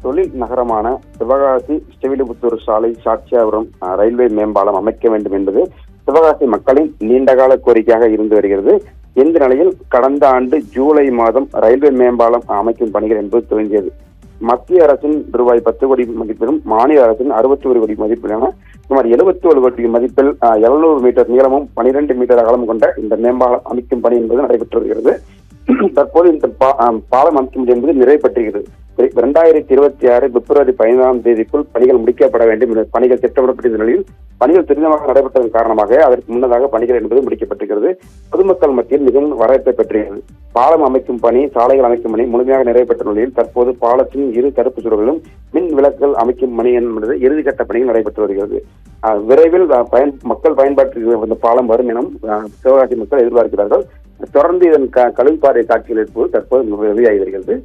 தொழில் நகரமான சிவகாசி ஸ்ரீவில்லிபுத்தூர் சாலை சாட்சியாபுரம் ரயில்வே மேம்பாலம் அமைக்க வேண்டும் என்பது சிவகாசி மக்களின் நீண்டகால கோரிக்கையாக இருந்து வருகிறது. இந்த நிலையில் கடந்த ஆண்டு ஜூலை மாதம் ரயில்வே மேம்பாலம் அமைக்கும் பணிகள் என்பது துவங்கியது. மத்திய அரசின் ரூபாய் 10 கோடி மதிப்பிலும் மாநில அரசின் 61 கோடி மதிப்பிலான சுமார் 77 கோடி மதிப்பில் 700 மீட்டர் நீளமும் 12 மீட்டர் அகலம் கொண்ட இந்த மேம்பாலம் அமைக்கும் பணி என்பது நடைபெற்று வருகிறது. தற்போது இந்த பாலம் அமைக்கும் என்பது நிறைவு பெற்றிருக்கிறது. 2026 பிப்ரவரி 15ஆம் தேதிக்குள் பணிகள் முடிக்கப்பட வேண்டும் என்ற பணிகள் திட்டமிடப்பட்ட நிலையில் பணிகள் துரிதமாக நடைபெற்றதன் காரணமாக அதற்கு முன்னதாக பணிகள் என்பது முடிக்கப்பட்டிருக்கிறது. பொதுமக்கள் மத்தியில் மிகவும் வரவேற்பை பெற்றிருக்கிறது. பாலம் அமைக்கும் பணி, சாலைகள் அமைக்கும் பணி முழுமையாக நிறைவேற்ற நிலையில் தற்போது பாலத்தின் இரு தடுப்பு சுவர்களும் மின் விளக்குகள் அமைக்கும் பணி என்பது இறுதிக்கட்ட பணிகள் நடைபெற்று வருகிறது. விரைவில் மக்கள் பயன்பாட்டிற்கு இந்த பாலம் வரும் என சிவகாசி மக்கள் எதிர்பார்க்கிறார்கள். தொடர்ந்து இதன் கழுவிப்பாறை காட்சிகள் இருப்பது தற்போது வெளியாகி வருகிறது.